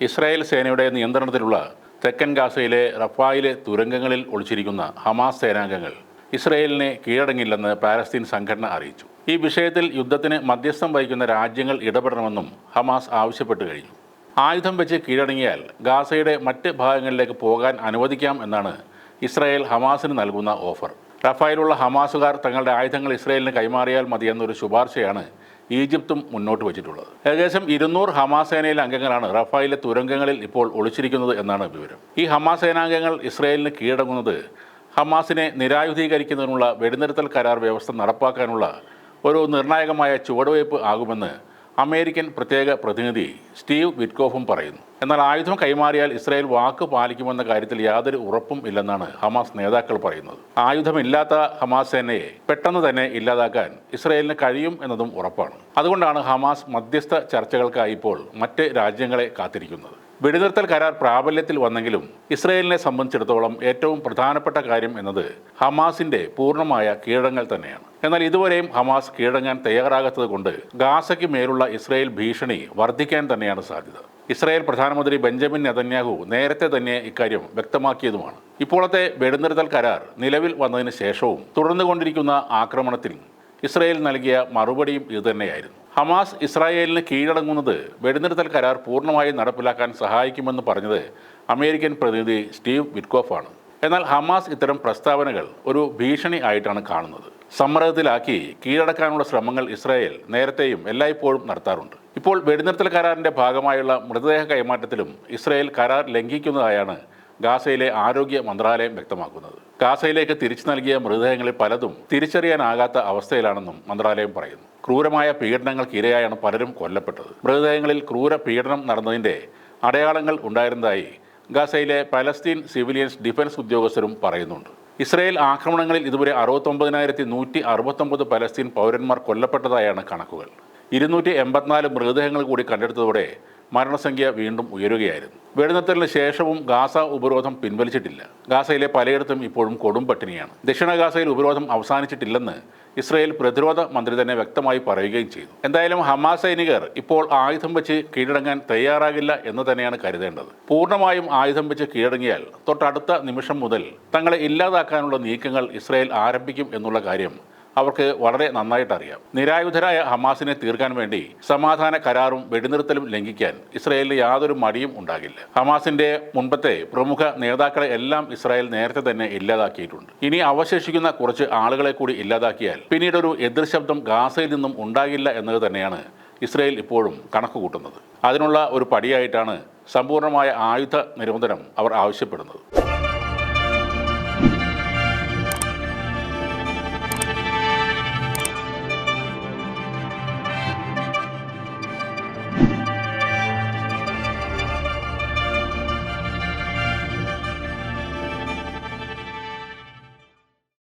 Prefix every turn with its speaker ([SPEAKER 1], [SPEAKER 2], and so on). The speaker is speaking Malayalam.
[SPEAKER 1] ഇസ്രായേൽ സേനയുടെ നിയന്ത്രണത്തിലുള്ള തെക്കൻ ഗാസയിലെ റഫായിലെ തുരങ്കങ്ങളിൽ ഒളിച്ചിരിക്കുന്ന ഹമാസ് സേനാംഗങ്ങൾ ഇസ്രായേലിനെ കീഴടങ്ങില്ലെന്ന് പാലസ്തീൻ സംഘടന അറിയിച്ചു. ഈ വിഷയത്തിൽ യുദ്ധത്തിന് മധ്യസ്ഥം വഹിക്കുന്ന രാജ്യങ്ങൾ ഇടപെടണമെന്നും ഹമാസ് ആവശ്യപ്പെട്ടു കഴിഞ്ഞു. ആയുധം വെച്ച് കീഴടങ്ങിയാൽ ഗാസയുടെ മറ്റ് ഭാഗങ്ങളിലേക്ക് പോകാൻ അനുവദിക്കാം എന്നാണ് ഇസ്രായേൽ ഹമാസിന് നൽകുന്ന ഓഫർ. റഫായിലുള്ള ഹമാസുകാർ തങ്ങളുടെ ആയുധങ്ങൾ ഇസ്രായേലിന് കൈമാറിയാൽ മതിയെന്നൊരു ശുപാർശയാണ് ഈജിപ്തും മുന്നോട്ട് വച്ചിട്ടുള്ളത്. ഏകദേശം 200 ഹമാസ് സേനയിലെ അംഗങ്ങളാണ് റഫായിലെ തുരങ്കങ്ങളിൽ ഇപ്പോൾ ഒളിച്ചിരിക്കുന്നത് എന്നാണ് വിവരം. ഈ ഹമാസ് സേനാംഗങ്ങൾ ഇസ്രായേലിന് കീഴടങ്ങുന്നത് ഹമാസിനെ നിരായുധീകരിക്കുന്നതിനുള്ള വെടിനിർത്തൽ കരാർ വ്യവസ്ഥ നടപ്പാക്കാനുള്ള ഒരു നിർണായകമായ ചുവടുവയ്പ് ആകുമെന്ന് അമേരിക്കൻ പ്രത്യേക പ്രതിനിധി സ്റ്റീവ് വിറ്റ്കോഫും പറയുന്നു. എന്നാൽ ആയുധം കൈമാറിയാൽ ഇസ്രായേൽ വാക്ക് പാലിക്കുമെന്ന കാര്യത്തിൽ യാതൊരു ഉറപ്പും ഇല്ലെന്നാണ് ഹമാസ് നേതാക്കൾ പറയുന്നത്. ആയുധമില്ലാത്ത ഹമാസ് സേനയെ പെട്ടെന്ന് തന്നെ ഇല്ലാതാക്കാൻ ഇസ്രായേലിന് കഴിയും എന്നതും ഉറപ്പാണ്. അതുകൊണ്ടാണ് ഹമാസ് മധ്യസ്ഥ ചർച്ചകൾക്കായി ഇപ്പോൾ മറ്റ് രാജ്യങ്ങളെ കാത്തിരിക്കുന്നത്. വെടിനിർത്തൽ കരാർ പ്രാബല്യത്തിൽ വന്നെങ്കിലും ഇസ്രായേലിനെ സംബന്ധിച്ചിടത്തോളം ഏറ്റവും പ്രധാനപ്പെട്ട കാര്യം എന്നത് ഹമാസിന്റെ പൂർണ്ണമായ കീഴടങ്ങൽ തന്നെയാണ്. എന്നാൽ ഇതുവരെയും ഹമാസ് കീഴടങ്ങാൻ തയ്യാറാകാത്തത് കൊണ്ട് ഗാസയ്ക്ക് മേലുള്ള ഇസ്രായേൽ ഭീഷണി വർദ്ധിക്കാൻ തന്നെയാണ് സാധ്യത. ഇസ്രായേൽ പ്രധാനമന്ത്രി ബെഞ്ചമിൻ നെതന്യാഹു നേരത്തെ തന്നെ ഇക്കാര്യം വ്യക്തമാക്കിയതുമാണ്. ഇപ്പോഴത്തെ വെടിനിർത്തൽ കരാർ നിലവിൽ വന്നതിന് ശേഷവും തുടർന്നുകൊണ്ടിരിക്കുന്ന ആക്രമണത്തിൽ ഇസ്രായേൽ നൽകിയ മറുപടിയും ഇതുതന്നെയായിരുന്നു. ഹമാസ് ഇസ്രായേലിന് കീഴടങ്ങുന്നത് വെടിനിർത്തൽ കരാർ പൂർണ്ണമായി നടപ്പിലാക്കാൻ സഹായിക്കുമെന്ന് പറഞ്ഞത് അമേരിക്കൻ പ്രതിനിധി സ്റ്റീവ് വിറ്റ്കോഫാണ്. എന്നാൽ ഹമാസ് ഇത്തരം പ്രസ്താവനകൾ ഒരു ഭീഷണി ആയിട്ടാണ് കാണുന്നത്. സമ്മർദ്ദത്തിലാക്കി കീഴടക്കാനുള്ള ശ്രമങ്ങൾ ഇസ്രായേൽ നേരത്തെയും എല്ലായ്പ്പോഴും നടത്താറുണ്ട്. ഇപ്പോൾ വെടിനിർത്തൽ കരാറിന്റെ ഭാഗമായുള്ള മൃതദേഹ കൈമാറ്റത്തിലും ഇസ്രായേൽ കരാർ ലംഘിക്കുന്നതായാണ് ഗാസയിലെ ആരോഗ്യ മന്ത്രാലയം വ്യക്തമാക്കുന്നത്. ഗാസയിലേക്ക് തിരിച്ചു നൽകിയ മൃതദേഹങ്ങളിൽ പലതും തിരിച്ചറിയാനാകാത്ത അവസ്ഥയിലാണെന്നും മന്ത്രാലയം പറയുന്നു. ക്രൂരമായ പീഡനങ്ങൾക്ക് ഇരയായാണ് പലരും കൊല്ലപ്പെട്ടത്. മൃതദേഹങ്ങളിൽ ക്രൂര പീഡനം നടന്നതിൻ്റെ അടയാളങ്ങൾ ഉണ്ടായിരുന്നതായി ഗാസയിലെ പലസ്തീൻ സിവിലിയൻസ് ഡിഫൻസ് ഉദ്യോഗസ്ഥരും പറയുന്നുണ്ട്. ഇസ്രായേൽ ആക്രമണങ്ങളിൽ ഇതുവരെ 69,169 പലസ്തീൻ പൗരന്മാർ കൊല്ലപ്പെട്ടതായാണ് കണക്കുകൾ. 284 മൃതദേഹങ്ങൾ കൂടി കണ്ടെടുത്തതോടെ മരണസംഖ്യ വീണ്ടും ഉയരുകയായിരുന്നു. വെടിനിർത്തലിന് ശേഷവും ഗാസ ഉപരോധം പിൻവലിച്ചിട്ടില്ല. ഗാസയിലെ പലയിടത്തും ഇപ്പോഴും കൊടും പട്ടിണിയാണ്. ദക്ഷിണ ഗാസയിൽ ഉപരോധം അവസാനിച്ചിട്ടില്ലെന്ന് ഇസ്രായേൽ പ്രതിരോധ മന്ത്രി തന്നെ വ്യക്തമായി പറയുകയും ചെയ്തു. എന്തായാലും ഹമാസ് സൈനികർ ഇപ്പോൾ ആയുധം വെച്ച് കീഴടങ്ങാൻ തയ്യാറാകില്ല എന്ന് തന്നെയാണ് കരുതേണ്ടത്. പൂർണ്ണമായും ആയുധം വെച്ച് കീഴടങ്ങിയാൽ തൊട്ടടുത്ത നിമിഷം മുതൽ തങ്ങളെ ഇല്ലാതാക്കാനുള്ള നീക്കങ്ങൾ ഇസ്രായേൽ ആരംഭിക്കും എന്നുള്ള കാര്യം അവർക്ക് വളരെ നന്നായിട്ടറിയാം. നിരായുധരായ ഹമാസിനെ തീർക്കാൻ വേണ്ടി സമാധാന കരാറും വെടിനിർത്തലും ലംഘിക്കാൻ ഇസ്രായേലിന് യാതൊരു മടിയും ഉണ്ടാകില്ല. ഹമാസിന്റെ മുൻപത്തെ പ്രമുഖ നേതാക്കളെ എല്ലാം ഇസ്രായേൽ നേരത്തെ തന്നെ ഇല്ലാതാക്കിയിട്ടുണ്ട്. ഇനി അവശേഷിക്കുന്ന കുറച്ച് ആളുകളെ കൂടി ഇല്ലാതാക്കിയാൽ പിന്നീടൊരു എതിർശബ്ദം ഗാസയിൽ നിന്നും ഉണ്ടാകില്ല എന്നത് തന്നെയാണ് ഇസ്രായേൽ ഇപ്പോഴും കണക്ക് കൂട്ടുന്നത്. അതിനുള്ള ഒരു പടിയായിട്ടാണ് സമ്പൂർണ്ണമായ ആയുധ നിരോധനം അവർ ആവശ്യപ്പെടുന്നത്.